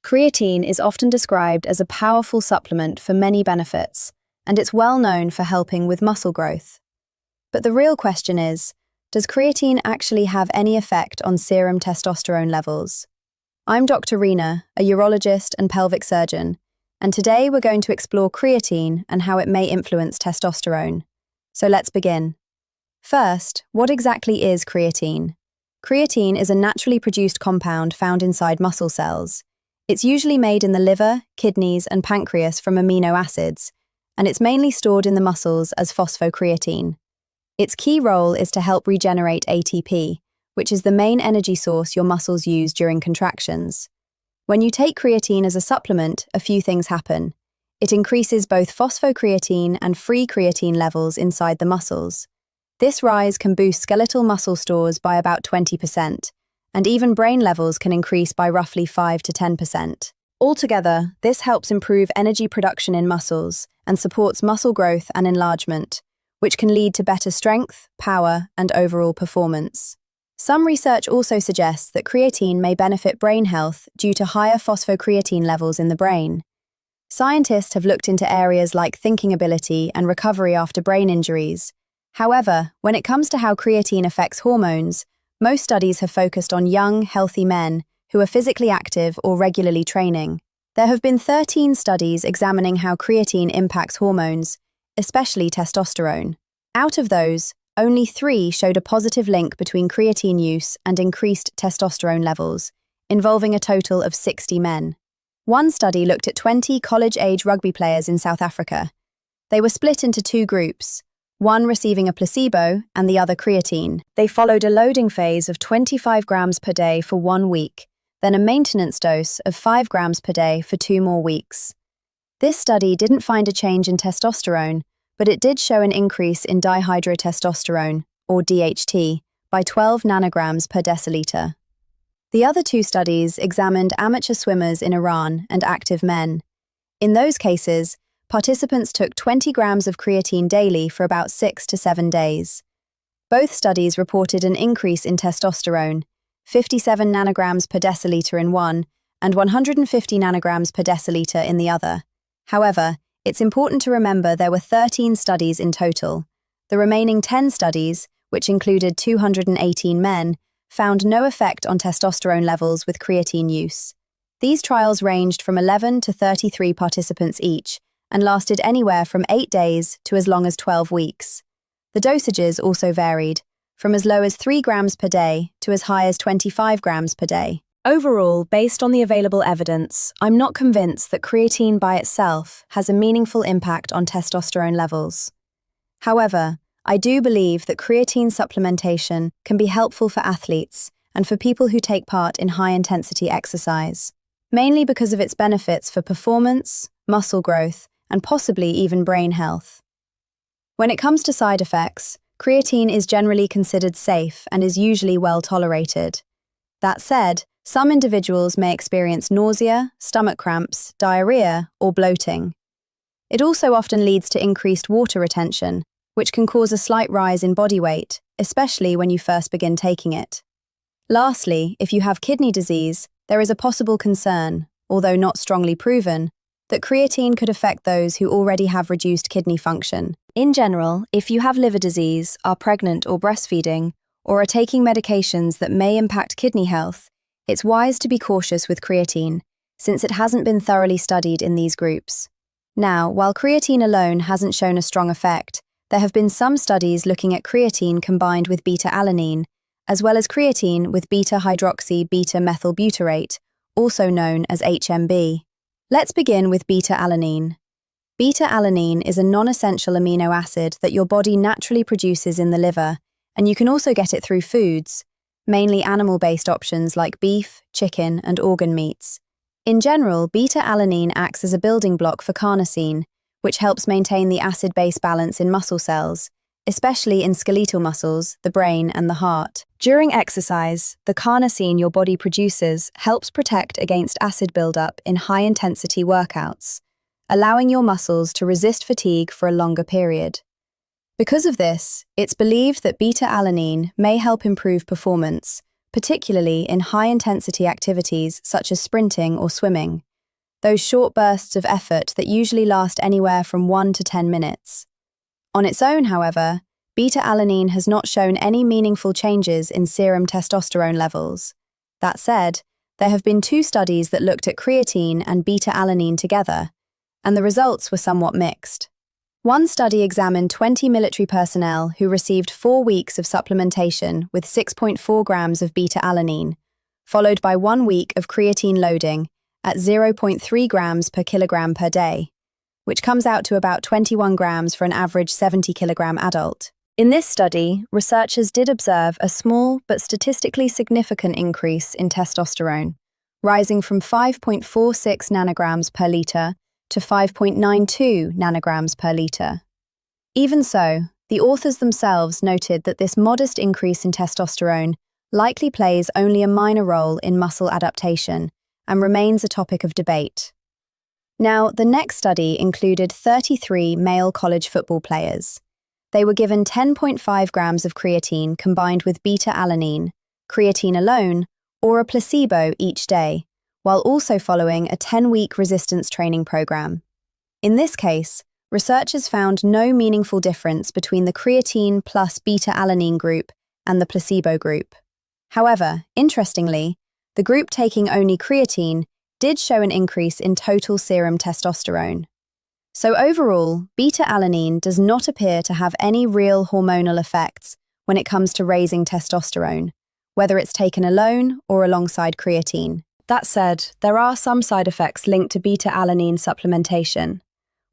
Creatine is often described as a powerful supplement for many benefits, and it's well known for helping with muscle growth. But the real question is, does creatine actually have any effect on serum testosterone levels? I'm Dr. Rena, a urologist and pelvic surgeon, and today we're going to explore creatine and how it may influence testosterone. So let's begin. First, what exactly is creatine? Creatine is a naturally produced compound found inside muscle cells. It's usually made in the liver, kidneys, and pancreas from amino acids, and it's mainly stored in the muscles as phosphocreatine. Its key role is to help regenerate ATP, which is the main energy source your muscles use during contractions. When you take creatine as a supplement, a few things happen. It increases both phosphocreatine and free creatine levels inside the muscles. This rise can boost skeletal muscle stores by about 20%, and even brain levels can increase by roughly 5 to 10%. Altogether, this helps improve energy production in muscles and supports muscle growth and enlargement, which can lead to better strength, power, and overall performance. Some research also suggests that creatine may benefit brain health due to higher phosphocreatine levels in the brain. Scientists have looked into areas like thinking ability and recovery after brain injuries. However, when it comes to how creatine affects hormones, most studies have focused on young, healthy men who are physically active or regularly training. There have been 13 studies examining how creatine impacts hormones, especially testosterone. Out of those, only 3 showed a positive link between creatine use and increased testosterone levels, involving a total of 60 men. One study looked at 20 college-age rugby players in South Africa. They were split into 2 groups, one receiving a placebo and the other creatine. They followed a loading phase of 25 grams per day for 1 week, then a maintenance dose of 5 grams per day for 2 more weeks. This study didn't find a change in testosterone, but it did show an increase in dihydrotestosterone, or DHT, by 12 nanograms per deciliter. The other 2 studies examined amateur swimmers in Iran and active men. In those cases, participants took 20 grams of creatine daily for about 6 to 7 days. Both studies reported an increase in testosterone, 57 nanograms per deciliter in one and 150 nanograms per deciliter in the other. However, it's important to remember there were 13 studies in total. The remaining 10 studies, which included 218 men, found no effect on testosterone levels with creatine use. These trials ranged from 11 to 33 participants each, and lasted anywhere from 8 days to as long as 12 weeks. The dosages also varied, from as low as 3 grams per day to as high as 25 grams per day. Overall, based on the available evidence, I'm not convinced that creatine by itself has a meaningful impact on testosterone levels. However, I do believe that creatine supplementation can be helpful for athletes and for people who take part in high-intensity exercise, mainly because of its benefits for performance, muscle growth, and possibly even brain health. When it comes to side effects, creatine is generally considered safe and is usually well tolerated. That said, some individuals may experience nausea, stomach cramps, diarrhea, or bloating. It also often leads to increased water retention, which can cause a slight rise in body weight, especially when you first begin taking it. Lastly, if you have kidney disease, there is a possible concern, although not strongly proven, that creatine could affect those who already have reduced kidney function. In general, if you have liver disease, are pregnant or breastfeeding, or are taking medications that may impact kidney health, it's wise to be cautious with creatine, since it hasn't been thoroughly studied in these groups. Now, while creatine alone hasn't shown a strong effect, there have been some studies looking at creatine combined with beta-alanine, as well as creatine with beta-hydroxy-beta-methylbutyrate, also known as HMB. Let's begin with beta-alanine. Beta-alanine is a non-essential amino acid that your body naturally produces in the liver, and you can also get it through foods, mainly animal-based options like beef, chicken, and organ meats. In general, beta-alanine acts as a building block for carnosine, which helps maintain the acid-base balance in muscle cells, especially in skeletal muscles, the brain, and the heart. During exercise, the carnosine your body produces helps protect against acid buildup in high-intensity workouts, allowing your muscles to resist fatigue for a longer period. Because of this, it's believed that beta-alanine may help improve performance, particularly in high-intensity activities such as sprinting or swimming, those short bursts of effort that usually last anywhere from 1 to 10 minutes. On its own, however, beta-alanine has not shown any meaningful changes in serum testosterone levels. That said, there have been 2 studies that looked at creatine and beta-alanine together, and the results were somewhat mixed. One study examined 20 military personnel who received 4 weeks of supplementation with 6.4 grams of beta-alanine, followed by 1 week of creatine loading at 0.3 grams per kilogram per day, which comes out to about 21 grams for an average 70-kilogram adult. In this study, researchers did observe a small but statistically significant increase in testosterone, rising from 5.46 nanograms per litre to 5.92 nanograms per litre. Even so, the authors themselves noted that this modest increase in testosterone likely plays only a minor role in muscle adaptation and remains a topic of debate. Now, the next study included 33 male college football players. They were given 10.5 grams of creatine combined with beta-alanine, creatine alone, or a placebo each day, while also following a 10-week resistance training program. In this case, researchers found no meaningful difference between the creatine plus beta-alanine group and the placebo group. However, interestingly, the group taking only creatine did show an increase in total serum testosterone. So overall, beta-alanine does not appear to have any real hormonal effects when it comes to raising testosterone, whether it's taken alone or alongside creatine. That said, there are some side effects linked to beta-alanine supplementation.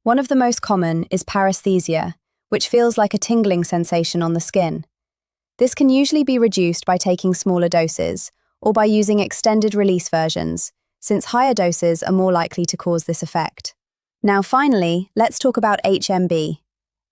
One of the most common is paresthesia, which feels like a tingling sensation on the skin. This can usually be reduced by taking smaller doses or by using extended-release versions, since higher doses are more likely to cause this effect. Now finally, let's talk about HMB.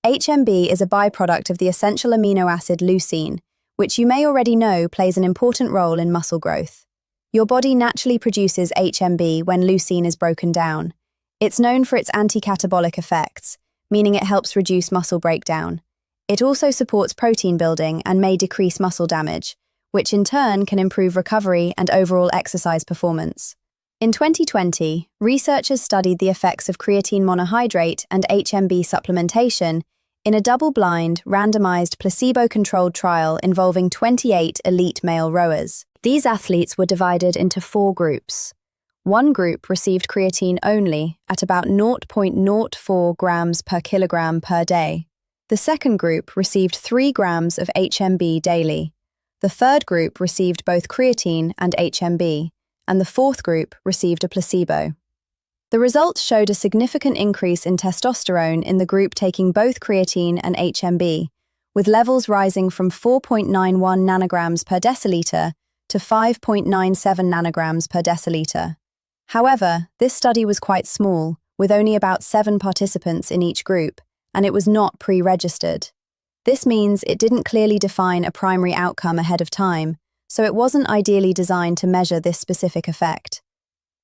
HMB is a byproduct of the essential amino acid leucine, which you may already know plays an important role in muscle growth. Your body naturally produces HMB when leucine is broken down. It's known for its anti-catabolic effects, meaning it helps reduce muscle breakdown. It also supports protein building and may decrease muscle damage, which in turn can improve recovery and overall exercise performance. In 2020, researchers studied the effects of creatine monohydrate and HMB supplementation in a double-blind, randomized, placebo-controlled trial involving 28 elite male rowers. These athletes were divided into 4 groups. One group received creatine only at about 0.04 grams per kilogram per day. The second group received 3 grams of HMB daily. The third group received both creatine and HMB, and the fourth group received a placebo. The results showed a significant increase in testosterone in the group taking both creatine and HMB, with levels rising from 4.91 nanograms per deciliter to 5.97 nanograms per deciliter. However, this study was quite small, with only about 7 participants in each group, and it was not pre-registered. This means it didn't clearly define a primary outcome ahead of time, so it wasn't ideally designed to measure this specific effect.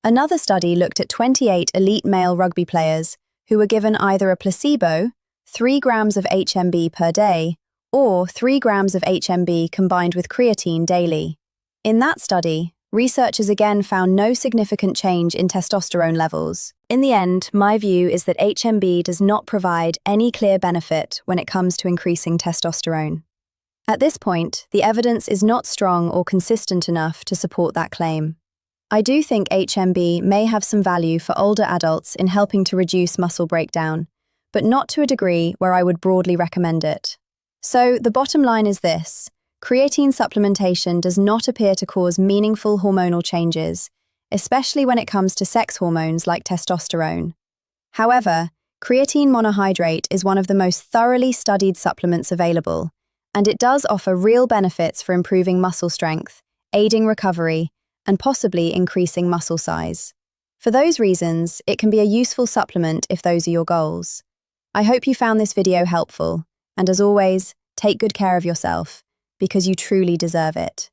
Another study looked at 28 elite male rugby players who were given either a placebo, 3 grams of HMB per day, or 3 grams of HMB combined with creatine daily. In that study, researchers again found no significant change in testosterone levels. In the end, my view is that HMB does not provide any clear benefit when it comes to increasing testosterone. At this point, the evidence is not strong or consistent enough to support that claim. I do think HMB may have some value for older adults in helping to reduce muscle breakdown, but not to a degree where I would broadly recommend it. So, the bottom line is this: creatine supplementation does not appear to cause meaningful hormonal changes, especially when it comes to sex hormones like testosterone. However, creatine monohydrate is one of the most thoroughly studied supplements available, and it does offer real benefits for improving muscle strength, aiding recovery, and possibly increasing muscle size. For those reasons, it can be a useful supplement if those are your goals. I hope you found this video helpful, and as always, take good care of yourself, because you truly deserve it.